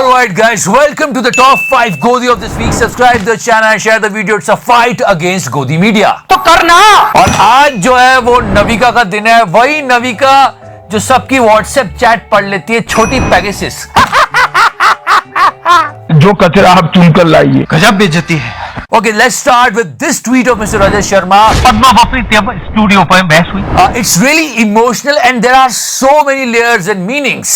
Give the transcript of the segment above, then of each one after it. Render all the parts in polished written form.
Alright guys, welcome to the top 5 Godi of this week. Subscribe the channel and share the video. It's a fight against Godi Media. तो करना। और आज जो है वो नविका का दिन है, वही नविका जो सबकी व्हाट्सएप चैट पढ़ लेती है, छोटी पेगासस। जो कचरा आप चुनकर लाइए, गजब बेइज्जती है। Okay, let's start with this tweet of Mr. Rajesh Sharma. Padma Bapi studio पर बहस हुई। It's really emotional and there are so many layers and meanings.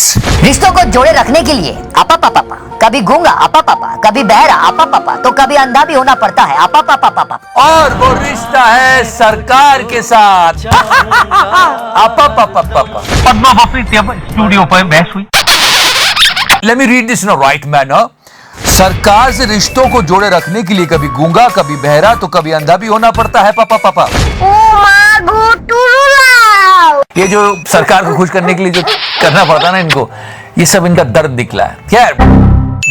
रिश्तों को जोड़े रखने के लिए आपा पापा, कभी गूंगा आपा पापा, कभी बहरा आपा पापा, तो कभी अंधा भी होना पड़ता है आपा पापा पापा। और वो रिश्ता है सरकार के साथ। आपा पापा पापा। पद्मा बापी स्टूडियो पर बहस हुई। Let me read this in a right manner. सरकार से रिश्तों को जोड़े रखने के लिए कभी गूंगा, कभी बहरा, तो कभी अंधा भी होना पड़ता है पापा पापा। ये जो सरकार को खुश करने के लिए जो करना पड़ता ना इनको, ये सब इनका दर्द निकला है। खैर,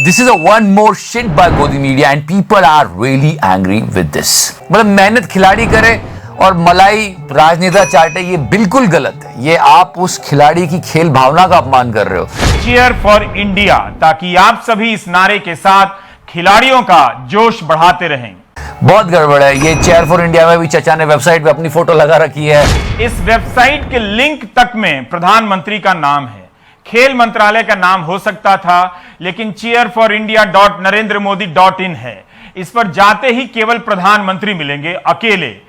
this is a one more shit by Godi media and people are really angry with this. मतलब मेहनत खिलाड़ी करे और मलाई राजनेता चाटे, ये बिल्कुल गलत है। ये आप उस खिलाड़ी की खेल भावना का अपमान कर रहे हो। चीयर फॉर इंडिया, ताकि आप सभी इस नारे के साथ खिलाड़ियों का जोश बढ़ाते रहें। बहुत गड़बड़ है। ये चेयर फॉर इंडिया में भी चचा ने वेबसाइट पे अपनी फोटो लगा रखी है। इस वेबसाइट के लिंक तक में प्रधानमंत्री का नाम है। खेल मंत्रालय का नाम हो सकता था, लेकिन cheerforindia.narendramodi.in है। इस पर जाते ही केवल प्रधानमंत्री मिलेंगे, अकेले।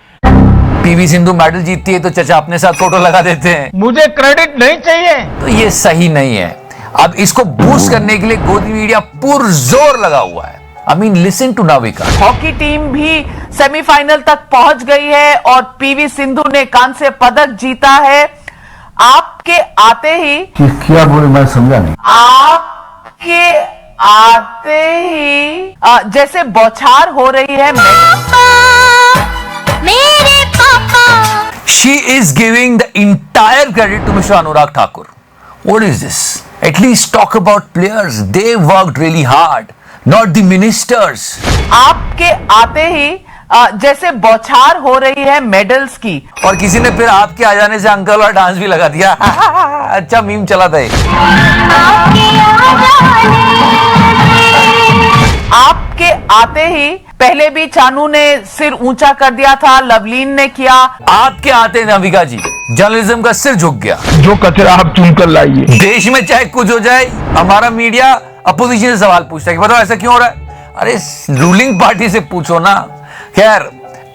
पीवी सिंधु मेडल जीतती है तो चचा अपने साथ फोटो लगा देते हैं। मुझे क्रेडिट नहीं चाहिए। तो ये सही नहीं है। अब इसको बूस्ट करने के लिए गोदी मीडिया पुरजोर लगा हुआ है। I mean, listen to Navika. Hockey team भी सेमीफाइनल तक पहुंच गई है और पीवी सिंधु ने कांस्य पदक जीता है। आपके आते ही क्या बोले, मैं समझा नहीं। आपके आते ही जैसे बौछार हो रही है। मेरे पापा। She is giving the entire credit to Mr. Anurag Thakur. What is this? At least talk about players. They worked really hard, not the ministers. आपके आते ही जैसे बौछार हो रही है मेडल्स की। और किसी ने फिर आपके आ जाने से अंकल वाला डांस भी लगा दिया। अच्छा मीम चला था ये। आपके आते ही पहले भी चानू ने सिर ऊंचा कर दिया था, लवलीन ने किया। आपके आते नविका जी जर्नलिज्म का सिर झुक गया। जो कचरा आप चुनकर लाइए। देश में चाहे कुछ हो जाए, हमारा मीडिया अपोजिशन से सवाल पूछता है कि बताओ ऐसा क्यों हो रहा है। अरे रूलिंग पार्टी से पूछो ना। खैर,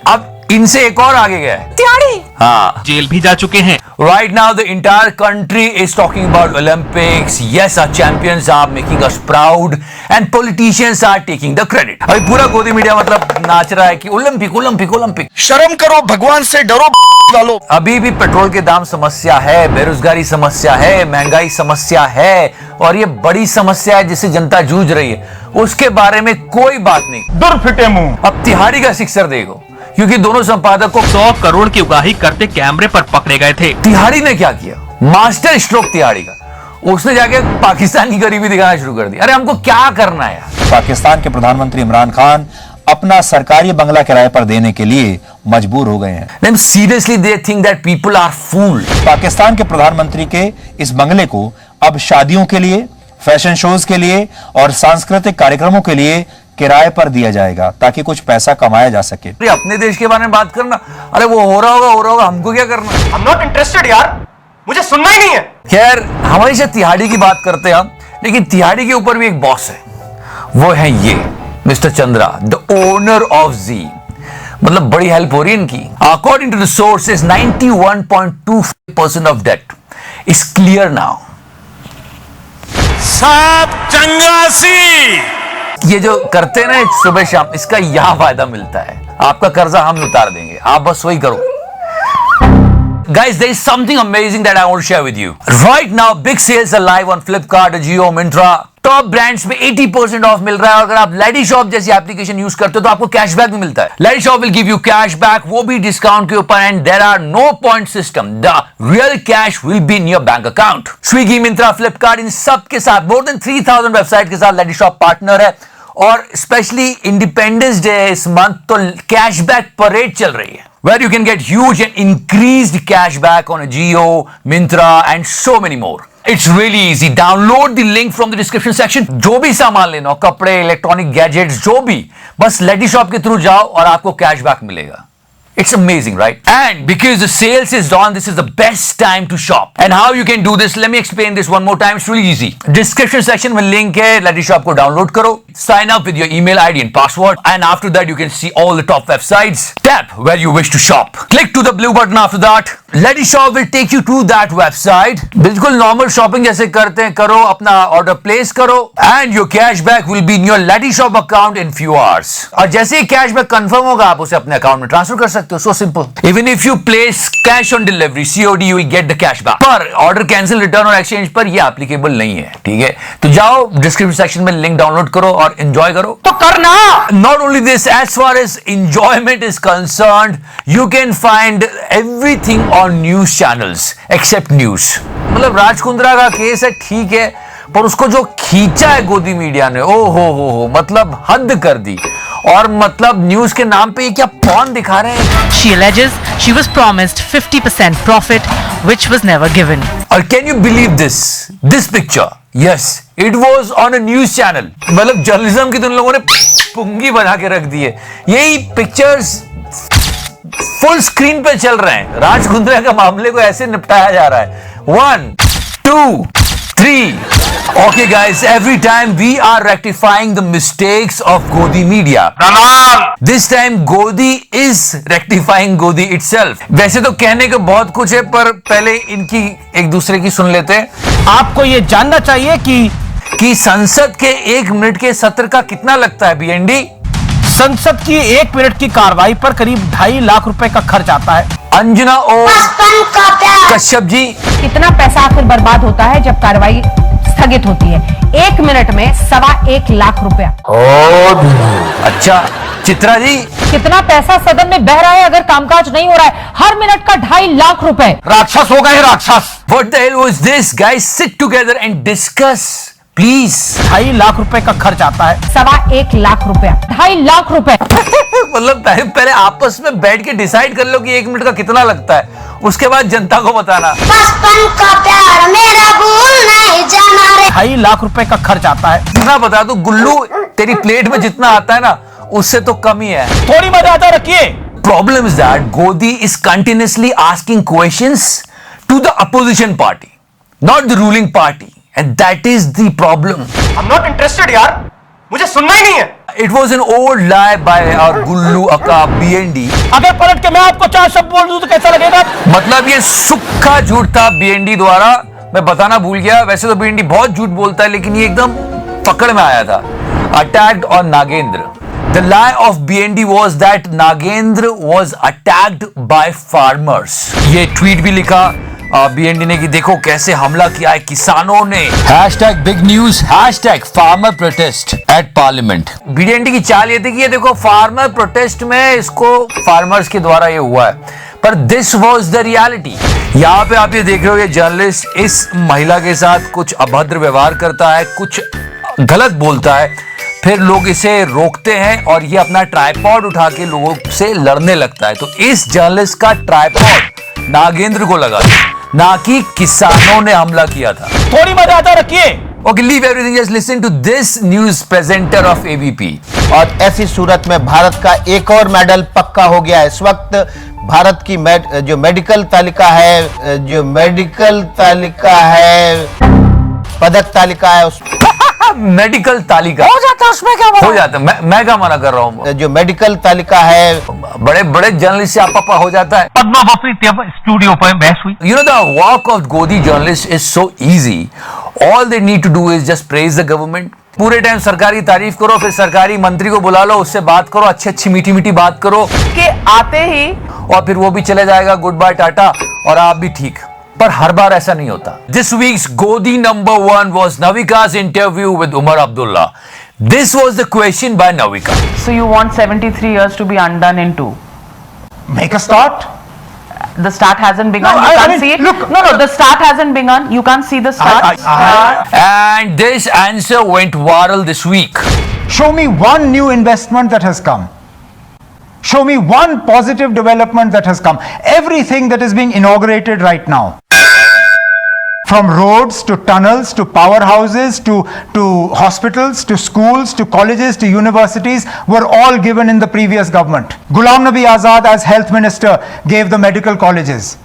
अब इनसे एक और आगे गया है तिहाड़ी। हाँ, जेल भी जा चुके हैं। Right now the entire country is talking about Olympics. Yes, our champions are making us proud and politicians are taking the credit. अभी पूरा गोदी मीडिया मतलब नाच रहा है कि ओलंपिक ओलंपिक ओलंपिक। शर्म करो, भगवान से डरो वालों। अभी भी पेट्रोल के दाम समस्या है, बेरोजगारी समस्या है, महंगाई समस्या है और ये बड़ी समस्या है जिससे जनता जूझ रही है। उसके बारे में कोई बात नहीं। दुर्फिटे मुंह। अब तिहाड़ी का सिक्सर देखो, क्योंकि दोनों संपादक को 100 करोड़ की उगाही करते कैमरे पर पकड़े गए थे। तिहाड़ी ने क्या किया? मास्टर स्ट्रोक तिहाड़ी का। उसने जाके पाकिस्तान की गरीबी दिखाना शुरू कर दी। अरे हमको क्या करना है यार। पाकिस्तान के प्रधानमंत्री इमरान खान अपना सरकारी बंगला किराए पर देने के लिए मजबूर हो गए हैं। Seriously they think that people are fool. Pakistan के प्रधानमंत्री के इस बंगले को अब शादियों के लिए, फैशन शोज के लिए और सांस्कृतिक कार्यक्रमों के लिए किराए पर दिया जाएगा, ताकि कुछ पैसा कमाया जा सके। अपने देश के बारे में बात करना, अरे वो हो रहा होगा, हमको क्या करना। I'm not interested यार, मुझे सुनना ही नहीं है। खैर, हमेशा तिहाड़ी की बात करते हैं हम, लेकिन तिहाड़ी के ऊपर भी एक बॉस है। वो है ये mister Chandra, the owner of Zee. मतलब बड़ी हेल्प हो रही है इनकी। According to the sources 91.25% of debt is clear now. साहब चंगासी, ये जो करते हैं ना सुबह शाम, इसका यहां फायदा मिलता है। आपका कर्जा हम उतार देंगे, आप बस वही करो। Guys, there is something amazing that I want to share with you. Right now, big sales are live on Flipkart, Jio, Myntra. Top brands में 80% ऑफ मिल रहा है। और अगर आप लेडी शॉप जैसी एप्लीकेशन यूज करते हो तो आपको कैशबैक भी मिलता है। Lady shop will give you cashback, वो भी डिस्काउंट के ऊपर, and there are no point system. The real cash will be in your bank account. Swiggy, Myntra, Flipkart, इन सब के साथ मोर देन 3000 वेबसाइट के साथ लेडी शॉप पार्टनर है। और स्पेशली इंडिपेंडेंस डे इस मंथ तो कैशबैक परेड चल रही है, where you can get huge and increased cashback on a Jio, Myntra and so many more. It's really easy. Download the link from the description section. जो भी सामान लेना हो, कपड़े, इलेक्ट्रॉनिक गैजेट्स, जो भी, बस LadiShop के थ्रू जाओ और आपको कैशबैक मिलेगा. It's amazing, right? And because the sales is on, this is the best time to shop. And how you can do this? Let me explain this one more time. It's really easy. Description section में link है. LadiShop को download करो. Sign up with your email ID and password. And after that, you can see all the top websites. Tap where you wish to shop. Click to the blue button after that. LadiShop will take you to that website. बिल्कुल normal shopping जैसे करते हैं करो, अपना order place करो, and your cashback will be in your LadiShop account in few hours. और जैसे ही cashback confirm होगा, आप उसे अपने account में transfer कर सकते हो. So simple. Even if you place cash on delivery, COD, you will get the cashback. पर order cancel, return और exchange पर ये applicable नहीं है, ठीक है? तो जाओ description section में link download करो और enjoy करो. तो करना. Not only this, as far as enjoyment is concerned, you can find everything on news channels except news. मतलब राज कुंद्रा का केस है, ठीक है, पर उसको जो खींचा है गोदी मीडिया ने, ओ हो, मतलब हद कर दी. और मतलब न्यूज के नाम पे ये क्या पॉन दिखा रहे हैं. She alleges she was promised 50% profit, which was never given. और can you believe this picture? Yes, it was on a news channel. मतलब जर्नलिज्म की तो उन लोगों ने पुंगी बना के रख दी है. यही पिक्चर्स फुल स्क्रीन पे चल रहे हैं. राज कुंद्रा का मामले को ऐसे निपटाया जा रहा है. 1, 2, 3. Okay guys, every time we are rectifying the mistakes of Godi media. This time Godi is rectifying Godi itself. वैसे तो कहने को बहुत कुछ है, पर पहले इनकी एक दूसरे की सुन लेते हैं. आपको ये जानना चाहिए कि संसद के 1 मिनट के सत्र का कितना लगता है BND? संसद की 1 मिनट की कार्रवाई पर करीब 2.5 लाख रुपए का खर्च आता है. अंजना और कश्यप जी, कितना पैसा आखिर बर्बाद होता है जब कार्रवाई स्थगित होती है? 1 मिनट में 1.25 लाख रुपया. अच्छा. चित्रा जी, कितना पैसा सदन में बह रहा है अगर कामकाज नहीं हो रहा है? हर मिनट का 2.5 लाख रुपए. राक्षस हो गए राक्षस. What the hell was this? Guys, sit together and discuss. Please. 2.5 lakh रुपए का खर्च आता है. 1.25 लाख रुपया. 2.5 लाख रुपए. मतलब पहले आपस में बैठ के डिसाइड कर लो कि 1 मिनट का कितना लगता है, उसके बाद जनता को बताना. बचपन का प्यार मेरा भूल नहीं जाना रे. 2.5 लाख रुपए का खर्च आता है. कितना बता दो गुल्लू, तेरी प्लेट में जितना आता है ना, उससे तो कम ही है. थोड़ी मर्यादा रखिए. Problem is that Godi is continuously asking questions to the opposition party, not the ruling party. And that is the problem. I'm not interested यार, मुझे सुनना ही नहीं है. It was an old lie by our Gullu Akka BND. अगर पलट के मैं आपको 4 शब्द बोल दूं तो कैसा लगेगा? मतलब ये सूखा झूठ था BND द्वारा. मैं बताना भूल गया. वैसे तो BND बहुत झूठ बोलता है, लेकिन ये एकदम पकड़ में आया था. Attacked on Nagendra. The lie of BND was that Nagendra was attacked by farmers. ये ट्वीट भी लिखा BND ने कि देखो कैसे हमला किया है किसानों ने. #big news, #farmer protest at parliament. BND की चाल ये थी कि ये देखो फार्मर प्रोटेस्ट में इसको फार्मर्स के द्वारा ये हुआ है, पर दिस वाज द रियलिटी. यहाँ पे आप ये देख रहे हो, ये जर्नलिस्ट इस महिला के साथ कुछ अभद्र व्यवहार करता है, कुछ गलत बोलता है, फिर लोग इसे रोकते हैं और ये अपना ट्राइपॉड उठा के लोगों से लड़ने लगता है. तो इस जर्नलिस्ट का ट्राइपॉड नागेंद्र को लगा, ना कि किसानों ने हमला किया था. थोड़ी मर्यादा रखिए. Okay, leave everything, just listen to this news presenter of ABP. और ऐसी सूरत में भारत का एक और मेडल पक्का हो गया है. इस वक्त भारत की जो मेडिकल तालिका है, पदक तालिका है, उस मेडिकल तालिका हो जाता है उसमें क्या हो जाता है. मैं क्या मना कर रहा हूँ. जो मेडिकल तालिका है, बड़े बड़े जर्नलिस्ट से आपा हो जाता है. पद्मा भक्ति स्टूडियो पर बहस हुई. You know, the work of Godi journalist is so easy. All they need to do is just praise the government. पूरे टाइम सरकारी तारीफ करो, फिर सरकारी मंत्री को बुला लो, उससे बात करो, अच्छी मीठी बात करो के आते ही, और फिर वो भी चले जाएगा, गुड बाय टाटा, और आप भी ठीक. पर हर बार ऐसा नहीं होता. This week's Godi number 1 was Navika's interview with Umar Abdullah. This was the question by Navika. So you want 73 years to be undone in 2? Make a start. The start hasn't begun. No, You I can't mean, see it. look. No, the start hasn't begun. You can't see the start. And this answer went viral this week. Show me one new investment that has come. Show me one positive development that has come. Everything that is being inaugurated right now. From roads to tunnels to powerhouses to hospitals to schools to colleges to universities were all given in the previous government. Ghulam Nabi Azad as health minister gave the medical colleges.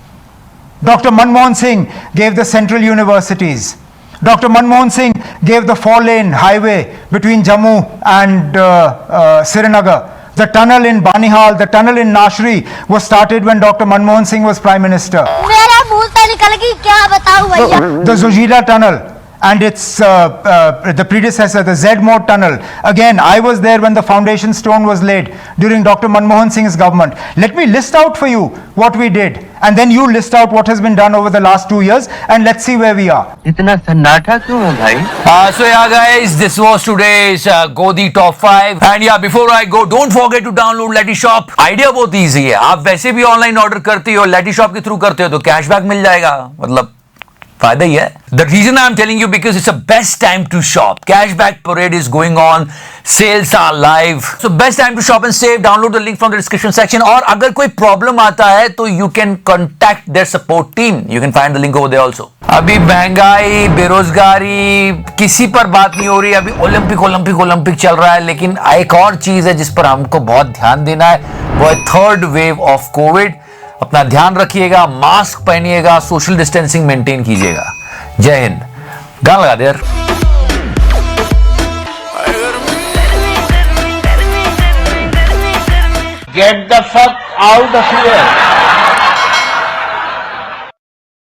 Dr. Manmohan Singh gave the central universities. Dr. Manmohan Singh gave the 4-lane highway between Jammu and Srinagar. The tunnel in Banihal, the tunnel in Nashri was started when Dr. Manmohan Singh was Prime Minister. मेरा मुंह से निकल गई, क्या बताऊं भैया। The Zojila tunnel and its the predecessor, the Z-Mode tunnel. Again, I was there when the foundation stone was laid during Dr. Manmohan Singh's government. Let me list out for you what we did, and then you list out what has been done over the last 2 years, and let's see where we are. इतना सन्नाटा क्यों है भाई? So yeah guys, this was today's Godi Top 5 and yeah, before I go, don't forget to download Letty Shop. Idea बहुत easy है, आप वैसे भी ऑनलाइन ऑर्डर करते हो, Letty Shop के थ्रू करते हो तो कैशबैक मिल जाएगा, मतलब फायदा ही है. The reason I'm telling you because it's the best time to shop. Cashback parade is going on. Sales are live. So best time to shop and save. Download the link from the description section. और अगर कोई problem आता है तो you can contact their support team. You can find the link over there also. अभी महंगाई, बेरोजगारी, किसी पर बात नहीं हो रही. अभी ओलंपिक चल रहा है. लेकिन एक और चीज है जिस पर हमको बहुत ध्यान देना है, वो है थर्ड वेव ऑफ कोविड. अपना ध्यान रखिएगा, मास्क पहनिएगा, सोशल डिस्टेंसिंग मेंटेन कीजिएगा. जय हिंद. गाना लगा दे यार. Get the fuck out of here.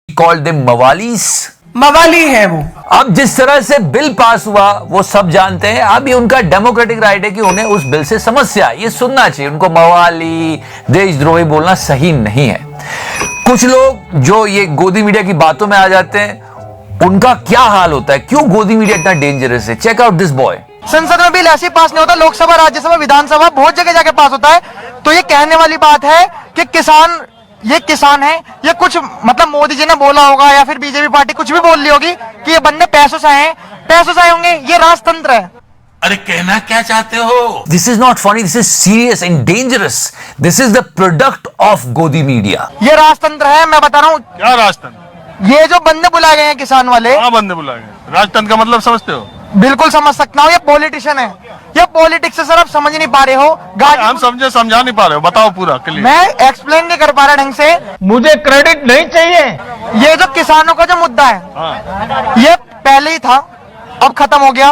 Called them मवालीस. मवाली है वो. अब जिस तरह से बिल पास हुआ वो सब जानते हैं. अब ये उनका डेमोक्रेटिक राइट है कि उन्हें उस बिल से समस्या, ये सुनना चाहिए. उनको मवाली, देशद्रोही बोलना सही नहीं है. कुछ लोग जो ये गोदी मीडिया की बातों में आ जाते हैं, उनका क्या हाल होता है, क्यों गोदी मीडिया इतना डेंजरस है. Check out this boy. संसद में बिल ऐसे पास नहीं होता, लोकसभा, राज्यसभा, विधानसभा बहुत जगह जाके पास होता है. तो ये कहने वाली बात है कि किसान, ये किसान है, ये कुछ मतलब मोदी जी ने बोला होगा या फिर बीजेपी पार्टी कुछ भी बोल ली होगी कि ये बंदे पैसों से आए हैं, पैसों से आए होंगे. ये राजतंत्र है. अरे कहना क्या चाहते हो? This is not funny, this is serious and dangerous. This is the product of गोदी मीडिया. ये राजतंत्र है, मैं बता रहा हूँ. क्या राजतंत्र? ये जो बंदे बुलाए गए हैं किसान वाले, हाँ बंदे बुलाए गए. राजतंत्र का मतलब समझते हो? बिल्कुल समझ सकता हूँ. ये पॉलिटिशियन है, ये पॉलिटिक्स से सर आप समझ नहीं पा रहे हो. हम समझा नहीं पा रहे हो, बताओ पूरा क्लियर. मैं एक्सप्लेन नहीं कर पा रहा ढंग से. मुझे क्रेडिट नहीं चाहिए. ये जो किसानों का जो मुद्दा है, ये पहले ही था, अब खत्म हो गया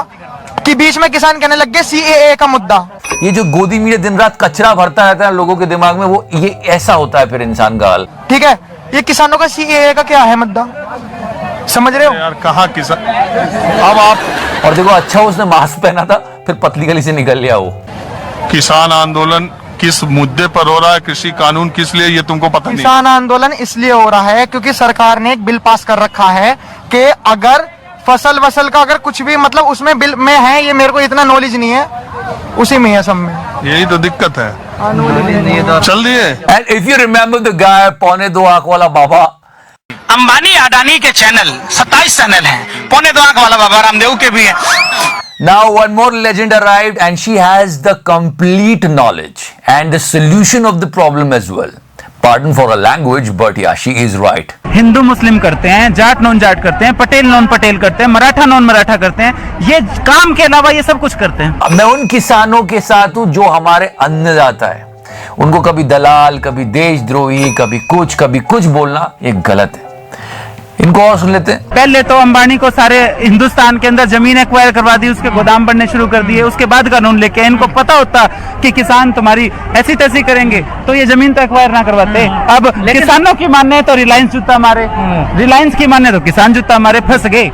कि बीच में किसान कहने लग गए CAA का मुद्दा. ये जो गोदी मीडिया दिन रात कचरा भरता रहता है लोगों के दिमाग में, वो ये ऐसा होता है फिर इंसान का हाल. ठीक है, ये किसानों का CAA का क्या है मुद्दा, समझ रहे हो यार? कहाँ किसान, अब आप. और देखो अच्छा उसने मास्क पहना था, फिर पतली गली से निकल लिया. वो किसान आंदोलन किस मुद्दे पर हो रहा है, कृषि कानून किस लिए, ये तुमको पता नहीं? किसान आंदोलन इसलिए हो रहा है क्योंकि सरकार ने एक बिल पास कर रखा है कि अगर फसल वसल का अगर कुछ भी मतलब उसमें बिल में है, ये मेरे को इतना नॉलेज नहीं है, उसी में है सब में. यही तो दिक्कत है. चल दिए. And if you remember the guy पौने 2 आंख वाला बाबा, अंबानी अडानी के चैनल 27 चैनल हैं, पौने 2 आंख वाला बाबा रामदेव के भी है. Now one more legend arrived and she has the complete knowledge and the solution of the problem as well. Pardon for a language, but yeah, she is right. Hindu मुस्लिम करते हैं, जाट नॉन जाट करते हैं, पटेल नॉन पटेल करते हैं, मराठा नॉन मराठा करते हैं. ये काम के अलावा ये सब कुछ करते हैं. मैं उन किसानों के साथ हूं जो हमारे अन्नदाता है. उनको कभी दलाल, कभी देशद्रोही, कभी कुछ बोलना ये गलत है. इनको और सुन लेते हैं. पहले तो अंबानी को सारे हिंदुस्तान के अंदर जमीन एक्वायर करवा दी, उसके गोदाम बनने शुरू कर दिए, उसके बाद कानून लेके. इनको पता होता कि किसान तुम्हारी ऐसी तैसी करेंगे तो ये जमीन तो एक्वायर ना करवाते. अब किसानों की माने तो रिलायंस जूता मारे, रिलायंस की माने तो किसान जूता मारे. फंस गए.